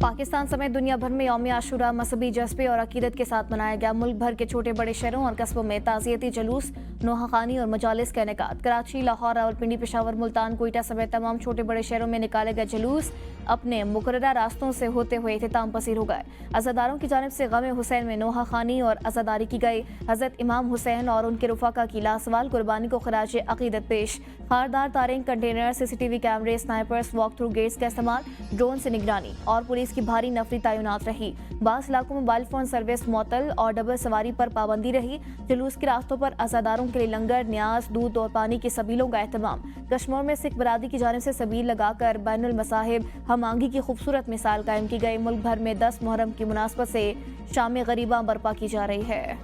पाकिस्तान समेत दुनिया भर में यौम आशूरा मजहबी जज्बे और अकीदत के साथ मनाया गया। मुल्क भर के छोटे बड़े शहरों और कस्बों में ताज़ियती जुलूस, नोहाखानी और मजालिस का इनेकाद। कराची, लाहौर, रावलपिंडी, पेशावर, मुल्तान, कोयटा समेत तमाम छोटे बड़े शहरों में निकाले गए जुलूस अपने मुकर्ररा रास्तों से होते हुए इख्तिताम पसीर हो गए। अज़ादारों की जानिब से गम हुसैन में नोहाखानी और अज़ादारी की गई। हज़रत इमाम हुसैन और उनके रुफ़ाका की लासवाल कुर्बानी को खराज अकीदत पेश। खारदार तारें, कंटेनर, सीसीटीवी कैमरे, स्नाइपर्स, वॉक थ्रू गेट्स का इस्तेमाल, ड्रोन से निगरानी और पुलिस की भारी नफरी तैनात रही। बास इलाकों में मोबाइल फोन सर्विस मुअत्तल और डबल सवारी पर पाबंदी रही। जुलूस के रास्तों पर अज़ादारों के लिए लंगर, न्याज, दूध और पानी की सबीलों का एहतमाम। कश्मीर में सिख बरादरी की जानिब से सबील लगाकर बैनुल मसाहिब हम-आहंगी की खूबसूरत मिसाल कायम की गई। मुल्क भर में 10 मुहर्रम की मुनासबत से शाम गरीबा बर्पा की जा रही है।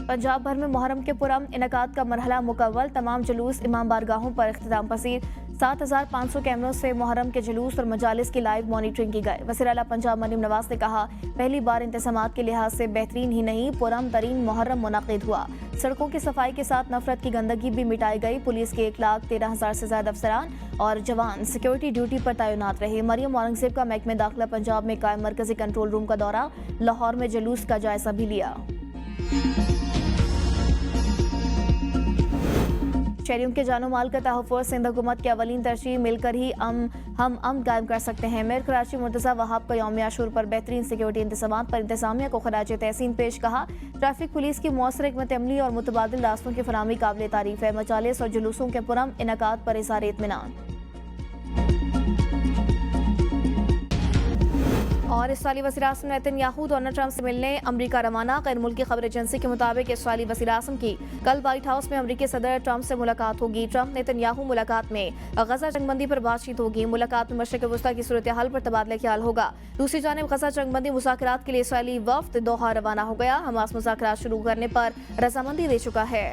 पंजाब भर में मुहर्रम के पुरम इनकाद का मरहला मुकम्मल। तमाम जुलूस इमाम बारगाहों पर इख्तिताम पसीर। 7500 कैमरों से मुहर्रम के जुलूस और मजालिस की लाइव मॉनिटरिंग की गई। वज़ीर आला पंजाब मरीम नवाज ने कहा, पहली बार इंतज़ामात के लिहाज से बेहतरीन ही नहीं, पुरम तरीन मुहर्रम मुनाकिद हुआ। सड़कों की सफाई के साथ नफरत की गंदगी भी मिटाई गई। पुलिस के 1,13,000 से ज्यादा अफसरान और जवान सिक्योरिटी ड्यूटी पर तैनात रहे। मरियम औरंगजेब का महकमे दाखिला पंजाब में कायम मरकजी कंट्रोल रूम का दौरा। लाहौर में जुलूस का जायजा भी लिया। शहरियों के जानो माल का तहफ़्फ़ुज़ सिंध हुकूमत की अवलीन तरजीह, मिलकर ही हम अमन कायम कर सकते हैं। मेयर कराची मुर्तज़ा वहाब का यौम आशूर पर बेहतरीन सिक्योरिटी इंतज़ामात पर इंतज़ामिया को खराज तहसीन पेश। कहा, ट्रैफिक पुलिस की मौसर हिकमत अमली और मुतबादिल रास्तों की फराहमी काबिल तारीफ है। मजालिस और जुलूसों के पुरम इनकाद पर इज़हार इत्मीनान। और इसराइली वज़ीर-ए-आज़म नेतन्याहू डोनाल्ड ट्रंप से मिलने अमरीका रवाना। गैर मुल्की खबर एजेंसी के मुताबिक इसराइली वज़ीर-ए-आज़म की कल व्हाइट हाउस में अमरीकी सदर ट्रंप से मुलाकात होगी। ट्रंप नेतन्याहू मुलाकात में गजा जंगबंदी पर बातचीत होगी। मुलाकात में मशरिक़ वुस्ता की सूरत हाल पर तबादला ख्याल होगा। दूसरी जानिब गजा जंगबंदी मुज़ाकरात के लिए इसराइली वफ़द दोहा रवाना हो गया। हमास मुज़ाकरात शुरू करने पर रजामंदी दे चुका है।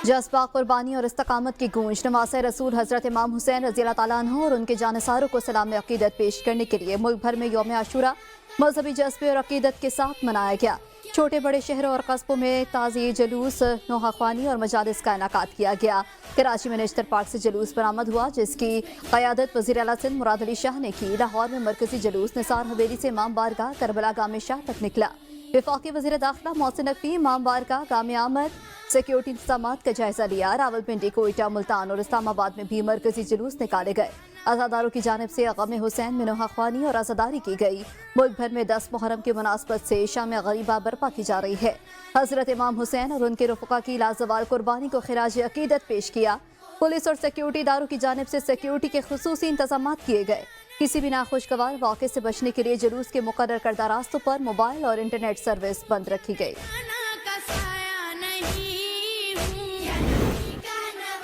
जज्बा, कुर्बानी और इस्तकामत की गूंज। नवासे रसूल हजरत इमाम हुसैन रज़ी अल्लाह ताला अन्हु और उनके जानसारों को सलाम अकीदत पेश करने के लिए मुल्क भर में यौम आशूरा मजहबी जज्बे और अकीदत के साथ मनाया गया। छोटे बड़े शहरों और कस्बों में ताज़ी जुलूस, नोहाखानी और मजालिस का इनेकाद किया गया। कराची में नेशनल पार्क से जुलूस बरामद हुआ, जिसकी क़यादत वज़ीर आला सिंध मुराद अली शाह ने की। लाहौर में मरकजी जुलूस निसार हवेली से इमाम बारगाह करबला गाम शाह तक निकला। वफाकी वज़ीर दाखिला मोहसिन नकवी इमाम बारगाह गाम आमद सिक्योरिटी इंतजामात का जायजा लिया। रावलपिंडी, कोयटा, मुल्तान और इस्लामाबाद में भी मरकजी जुलूस निकाले गए। अज़ादारों की जानिब से गम हुसैन में नोहाखानी और अज़ादारी की गई। मुल्क भर में 10 मुहर्रम की मुनासबत से शाम गरीबा बर्पा की जा रही है। हजरत इमाम हुसैन और उनके रुफ़का की लाजवाल कुर्बानी को खिराज अकीदत पेश किया। पुलिस और सिक्योरिटी इदारों की जानिब से सिक्योरिटी के खुसूसी इंतजामात किए गए। किसी भी नाखुशगवार वाक़े से बचने के लिए जुलूस के मुकर्रर करदा रास्तों पर मोबाइल और इंटरनेट सर्विस बंद रखी गई।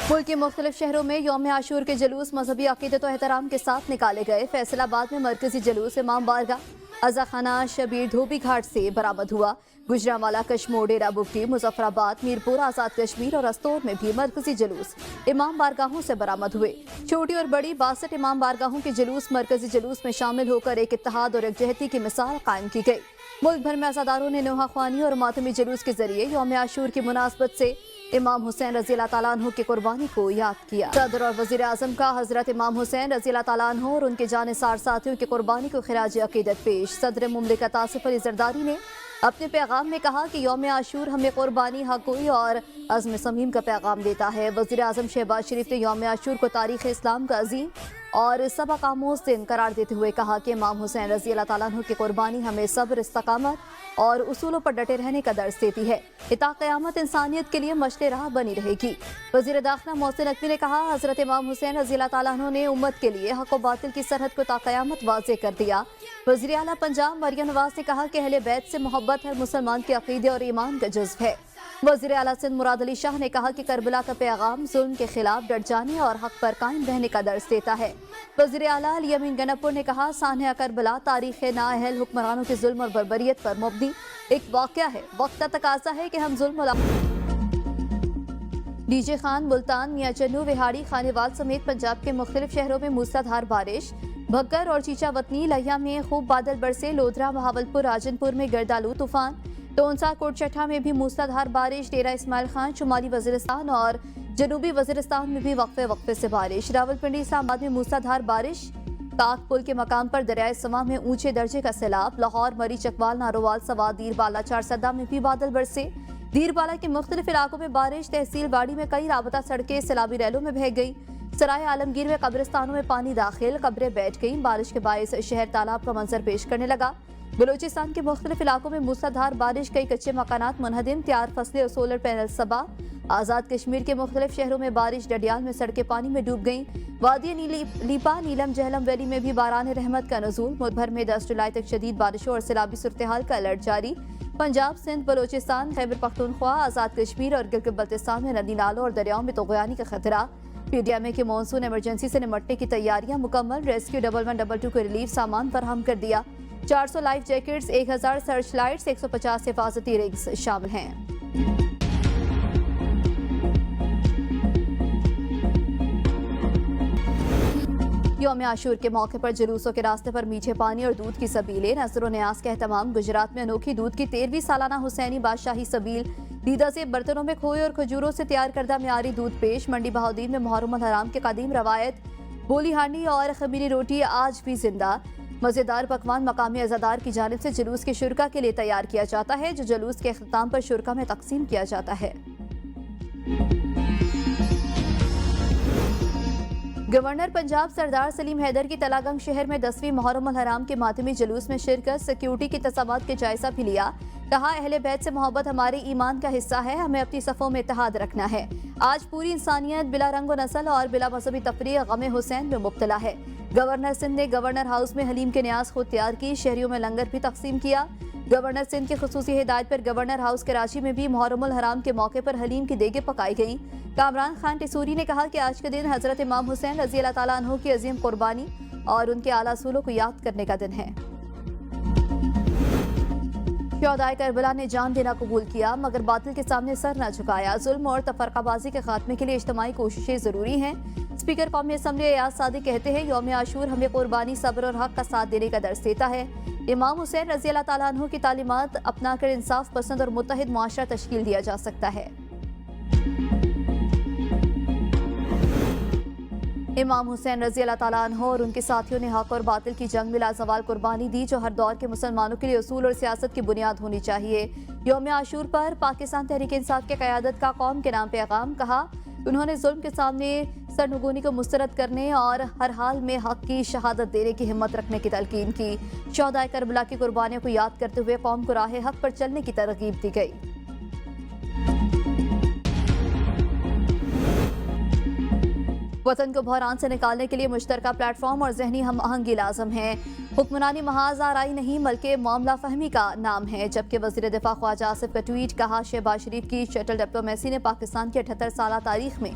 मुल्क के मुख्तलिफ शहरों में यौम आशूर के जुलूस मजहबी अकीदत और एहतराम के साथ निकाले गए। फैसलाबाद में मरकजी जुलूस इमाम बारगाह अज़ा खाना शबीर धोबी घाट से बरामद हुआ। गुजरांवाला, कशमोर, डेरा बुगटी, मुजफ्फराबाद, मीरपुर, आज़ाद कश्मीर और अस्तोर में भी मरकजी जुलूस इमाम बारगाहों से बरामद हुए। छोटी और बड़ी 62 इमाम बारगाहों के जुलूस मरकजी जुलूस में शामिल होकर एक इत्तेहाद और एकजहती की मिसाल कायम की गई। मुल्क भर में अज़ादारों ने नोहाखानी और मातमी जुलूस के जरिए यौम आशूर की मुनासबत से इमाम हुसैन रज़ी अल्लाह ताला अन्हु की कुर्बानी को याद किया। सदर और वज़ीर आज़म का हजरत इमाम हुसैन रज़ी अल्लाह ताला अन्हु और उनके जानिसार साथियों की कुर्बानी को खिराज अकीदत पेश। सदर मुमलिकत आसिफ अली ज़रदारी ने अपने पैगाम में कहा कि यौम आशूर हमें कुर्बानी, हक़ोई और अज़्म समीम का पैगाम देता है। वज़ीर आज़म शहबाज शरीफ ने यौम आशूर को तारीख़ इस्लाम का अजीम और सबक आमोज़ दिन करार देते हुए कहा कि इमाम हुसैन रज़ी अल्लाह ताला अन्हु की कुर्बानी हमें सब्र, इस्तकामत और उसूलों पर डटे रहने का दर्स देती है। इता क़यामत इंसानियत के लिए मशले राह बनी रहेगी। वज़ीर दाखिला मोहसिन नकवी ने कहा, हज़रत इमाम हुसैन रज़ी अल्लाह ताला अन्हु ने उम्मत के लिए हक़ व बातिल की सरहद को ता क़यामत वाज़ेह कर दिया। वज़ीर आला पंजाब मरियम नवाज ने कहा कि अहले बैत से मोहब्बत हर मुसलमान के अक़ीदे और ईमान का जुज़्व है। वज़ीर आला सिंध मुराद अली शाह ने कहा कि करबला का पैगाम जुल्म के खिलाफ डट जाने और हक पर कायम रहने का दर्स देता है। वज़ीर आला अली अमीन गनपुर ने कहा, सान्या करबला तारीख़ नाअहल हुक्मरानों के जुल्म और बर्बरियत पर मुबनी एक वाक़या है। वक्त का तकाज़ा है कि हम जुल्म डीजे खान, मुल्तान, मियां चन्नू, विहाड़ी, खानेवाल समेत पंजाब के मुख्तलिफ शहरों में मूसलाधार बारिश, भक्कर और चीचावतनी लहिया में खूब बादल बरसे। लोधरा, बहावलपुर, राजनपुर में गर्दालू तूफान। टोंसा, कोटचट्टा में भी मूसलाधार बारिश। डेरा इस्माइल खान, शुमाली वजीरिस्तान और जनूबी वजीरिस्तान में भी वक्फे वक्फे से बारिश। रावलपिंडी, इस्लामाबाद में मूसलाधार बारिश। ताक पुल के मकाम पर दरियाए समा में ऊंचे दर्जे का सैलाब। लाहौर, मरी, चकवाल, नारोवाल, सवाद, दीरबाला, चारसदा में भी बादल बरसे। दीरबाला के मुख्तलिफ इलाकों में बारिश। तहसील बाड़ी में कई राबता सड़कें सैलाबी रैलों में बह गई। सराय आलमगीर में कब्रिस्तानों में पानी दाखिल, कब्रें बैठ गईं। बारिश के बायस शहर तालाब का मंजर पेश करने लगा। बलूचिस्तान के मुख्तलिफ इलाकों में मूसलाधार बारिश। कई कच्चे मकानात मुनहदिम, तैयार फसलें और सोलर पैनल सबा। आजाद कश्मीर के मुख्तलिफ शहरों में बारिश। डडियाल में सड़कें पानी में डूब गईं। वादी लीपा, नीलम, जहलम वैली में भी बारान रहमत का नज़ूल। मुल्क भर में 10 जुलाई तक शदीद बारिशों और सैलाबी सूरत-ए-हाल का अलर्ट जारी। पंजाब, सिंध, बलूचिस्तान, खैबर पख्तूनख्वा, आजाद कश्मीर और गिलगित बल्तिस्तान में नदी नालों और दरियाओं में तोग़यानी का खतरा। पीडीएमए के मॉनसून इमरजेंसी से निपटने की तैयारियां मुकम्मल। रेस्क्यू 1112 को रिलीफ सामान फराहम कर दिया। 400 लाइफ जैकेट्स, 1000 सर्च लाइट्स, 150 हिफाजती रिग्स शामिल हैं। यौम आशूर के मौके पर जुलूसों के रास्ते पर मीठे पानी और दूध की सबीलें। नज़र न्याज का एहतमाम। गुजरात में अनोखी दूध की 13वीं सालाना हुसैनी बादशाही सबील। दीदा से बर्तनों में खोए और खजूरों से तैयार करदा म्यारी दूध पेश। मंडी बहाउद्दीन में मुहर्रम अल हराम के कदीम रवायत बोली हांडी और खमीरी रोटी आज भी जिंदा। मज़ेदार पकवान मकामी अज़ादार की जानिब से जुलूस के शुरका के लिए तैयार किया जाता है, जो जुलूस के अख्ताम पर शुरका में तकसीम किया जाता है। गवर्नर पंजाब सरदार सलीम हैदर की तलागंग शहर में 10वीं मुहर्रम अल हराम के मातमी जुलूस में शिरकत। सिक्योरिटी के तसाबात के जायजा भी लिया। कहा, अहले बैत से मोहब्बत हमारे ईमान का हिस्सा है, हमें अपनी सफ़ों में इत्तेहाद रखना है। आज पूरी इंसानियत बिला रंग व नस्ल और बिला मजहबी तफरीक गमे हुसैन में मुब्तला है। गवर्नर सिंध ने गवर्नर हाउस में हलीम के न्याज खुद तैयार की। शहरियों में लंगर भी तकसीम किया। गवर्नर सिंध की खुसूसी हिदायत पर गवर्नर हाउस कराची में भी मुहर्रम अल हराम के मौके पर हलीम की देगे पकाई गईं। कामरान खान टिसूरी ने कहा कि आज के दिन हजरत इमाम हुसैन रज़ी अल्लाह ताला अन्हु की अजीम कुर्बानी और उनके आला असूलों को याद करने का दिन है। शहदाए करबला ने जान देना कबूल किया, मगर बातिल के सामने सर न झुकाया। जुल्म और तफरकाबाजी के खात्मे के लिए इज्तिमाई कोशिशें जरूरी हैं। स्पीकर कौमी असम्बली एयाज सादिक कहते हैं, यौम आशूर हमें कुर्बानी, सब्र और हक का साथ देने का दर्स देता है। इमाम हुसैन रज़ी अल्लाह ताला अन्हु की तालीमात अपनाकर इंसाफ पसंद और मुत्तहिद मुआशरा तश्कील दिया जा सकता है। इमाम हुसैन रज़ी अल्लाह ताला अन्हु और उनके साथियों ने हक और बातिल की जंग में लाजवाल कुर्बानी दी, जो हर दौर के मुसलमानों के लिए उसूल और सियासत की बुनियाद होनी चाहिए। यौम आशूर पर पाकिस्तान तहरीक इंसाफ के क़यादत का कौम के नाम पैगाम। कहा, उन्होंने जुल्म के सामने सरनगूनी को मुस्तरद करने और हर हाल में हक की शहादत देने की हिम्मत रखने की तलकीन की। शहदाए करबला की कुर्बानियों को याद करते हुए कौम को राह हक पर चलने की तरगीब दी गई। वतन को बहरान से निकालने के लिए मुश्तरका प्लेटफॉर्म और जहनी हम आहंगी लाजम है। हुक्मरानी महाज आराई नहीं बल्कि मामला फहमी का नाम है। जबकि वज़ीर दिफा ख्वाजा आसिफ का ट्वीट, कहा, शहबाज शरीफ की शटल डिप्लोमेसी ने पाकिस्तान की 78 साल तारीख में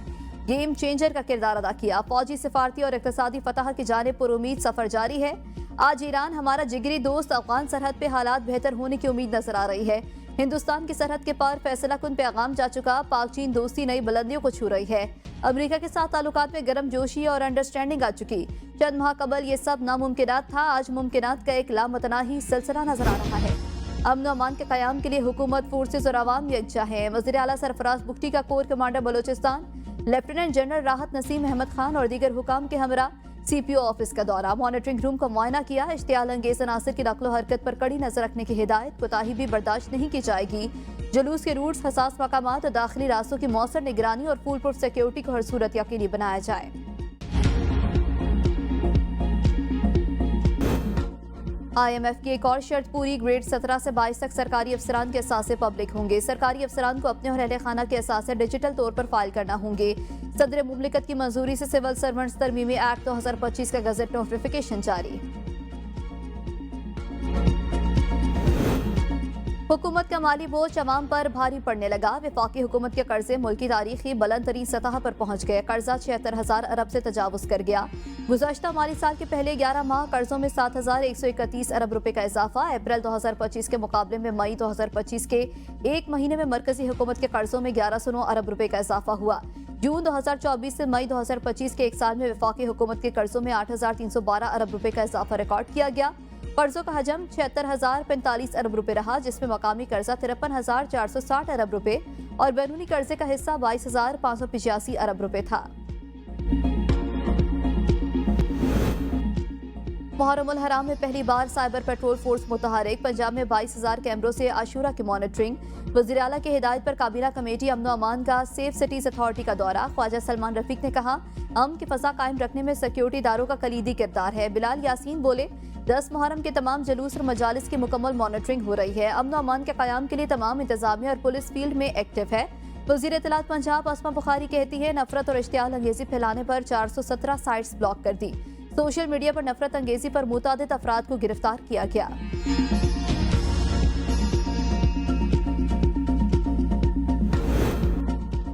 गेम चेंजर का किरदार अदा किया। फौजी, सिफारती और इक़्तिसादी फतह की जानिब पुरुमीद सफर जारी है। आज ईरान हमारा जिगरी दोस्त, अफगान सरहद पे हालात बेहतर होने की उम्मीद नजर आ रही है। हिंदुस्तान की सरहद के पार फैसला कुन पैगाम जा चुका। पाक चीन दोस्ती नई बुलंदियों को छू रही है। अमेरिका के साथ ताल्लुकात में गर्म जोशी और अंडरस्टैंडिंग आ चुकी। चंद माह कबल ये सब नामुमकिनात था, आज मुमकिनात का एक लामतनाही सिलसिला नजर आ रहा है। अमन और अमान के क़याम के लिए हुकूमत, फोर्सेज और आवाम यकजा है। वज़ीर आला सरफराज बुख्ती का core commander Balochistan, lieutenant general राहत नसीम अहमद खान और दीगर हुकाम के हमरा सीपीओ ऑफिस का दौरा। मॉनिटरिंग रूम का मुआयना किया। इश्तियाल अंगेज अनासर की नकलो हरकत पर कड़ी नजर रखने की हिदायत। कोताही भी बर्दाश्त नहीं की जाएगी। जुलूस के रूट्स, हसास मकामात और दाखिली रास्तों की मौसर निगरानी और फूल प्रूफ सिक्योरिटी को हर सूरत यकीनी बनाया जाए। IMF की एक और शर्त पूरी। ग्रेड 17 से 22 तक सरकारी अफसरान के असासे पब्लिक होंगे। सरकारी अफसरान को अपने और अहले खाना के असासे डिजिटल तौर पर फाइल करना होंगे। सदर मुमलिकत की मंजूरी से सिविल सर्वेंट्स तरमीमी एक्ट 2025 का गजट नोटिफिकेशन जारी। हुकूमत का माली बोझ अवाम पर भारी पड़ने लगा। वफाकी हुकूमत के कर्जे मुल्क की तारीखी बुलंद तरीन सतह पर पहुंच गए। कर्जा 76,000 अरब से तजावुज कर गया। गुज़श्ता माली साल के पहले 11 माह कर्जों में 7,131 अरब रुपए का इजाफा। अप्रैल 2025 के मुकाबले में मई 2025 के एक महीने में मरकजी हुकूमत के कर्जों में 1109 अरब रुपए का इजाफा हुआ। जून 2024 से मई 2025 के एक साल में वफाकी हुकूमत के कर्जों में 8,312 अरब रुपए का इजाफा रिकॉर्ड किया गया। कर्जों का हजम 76,045 अरब रुपए रहा, जिसमें मकामी कर्जा 53,460 अरब रुपए और बैरूनी कर्जे का हिस्सा 22,585 अरब रुपए था। मुहर्रम उल हराम में पहली बार साइबर पेट्रोल फोर्स मुतहरिक। पंजाब में 22,000 कैमरों से आशूरा की मॉनिटरिंग। वज़ीर आला की हिदायत पर काबीना कमेटी अमन अमान का सेफ सिटीज अथॉरिटी का दौरा। ख्वाजा सलमान रफीक ने कहा, अमन की फजा कायम रखने में सिक्योरिटी इदारों का कलीदी किरदार है। बिलाल यासीन बोले, 10 मुहर्रम के तमाम जुलूस और मजालिस की मुकम्मल मॉनिटरिंग हो रही है। अमन अमान के क़याम के लिए तमाम इंतजामिया और पुलिस फील्ड में एक्टिव है। वज़ीर इत्तलात पंजाब आसमा बुखारी कहती है, नफरत और इश्तियाल अंगेजी फैलाने पर 417 साइट्स ब्लॉक कर दी। सोशल मीडिया पर नफरत अंगेजी पर मुतादिद अफराद को गिरफ्तार किया गया।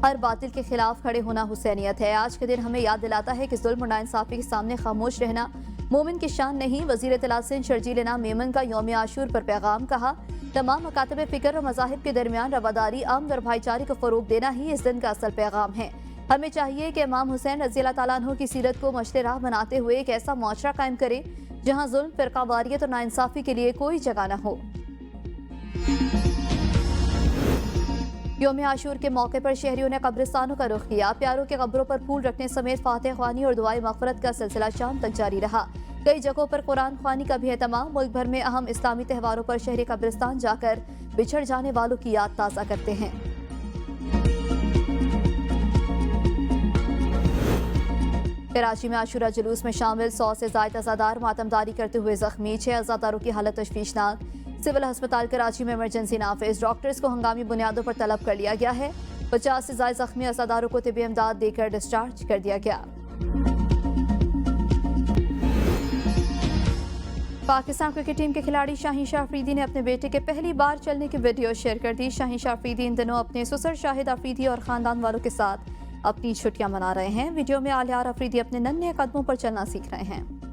हर बातिल के खिलाफ खड़े होना हुसैनियत है। आज के दिन हमें याद दिलाता है कि जुल्म और नाइंसाफी के सामने खामोश रहना मोमिन की शान नहीं। वज़ीर इत्तलात सिंध शर्जील इनाम मेमन का यौम आशूर पर पैगाम। कहा, तमाम मकातब फिक्र और मज़ाहिब के दरमियान रवादारी, अमन और भाईचारे को फ़रोग़ देना ही इस दिन का असल पैगाम है। हमें चाहिए कि इमाम हुसैन रज़ी अल्लाह तआला अन्हु की सीरत को मश्ते राह बनाते हुए एक ऐसा मुआशरा कायम करें जहाँ जुल्म, फ़िरक़ावारियत और नाइंसाफ़ी के लिए कोई जगह न हो। यौम आशूर के मौके पर शहरियों ने कब्रिस्तानों का रुख किया। प्यारों के कब्रों पर फूल रखने समेत फातिहा ख्वानी और दुआए मग़फ़िरत का सिलसिला शाम तक जारी रहा। कई जगहों पर कुरान ख्वानी का भी एहतमाम। मुल्क भर में अहम इस्लामी त्योहारों पर शहरी कब्रिस्तान जाकर बिछड़ जाने वालों की याद ताज़ा करते हैं। कराची में आशूरा जुलूस में शामिल 100 से ज़ायद अज़ादार मातमदारी करते हुए जख्मी। 6 अज़ादारों की हालत तशवीशनाक। सिविल अस्पताल कराची में इमरजेंसी नाफिज। डॉक्टर्स को हंगामी बुनियादों पर तलब कर लिया गया है। 50 से ज़ायद जख्मी अज़ादारों को तिब्बी इमदाद देकर डिस्चार्ज कर दिया गया। पाकिस्तान क्रिकेट टीम के खिलाड़ी शाहीन शाह अफरीदी ने अपने बेटे के पहली बार चलने की वीडियो शेयर कर दी। शाहीन शाह अफरीदी इन दिनों अपने ससुर शाहिद अफरीदी और खानदान वालों के साथ अपनी छुट्टियां मना रहे हैं। वीडियो में आलियार अफरीदी अपने नन्हे कदमों पर चलना सीख रहे हैं।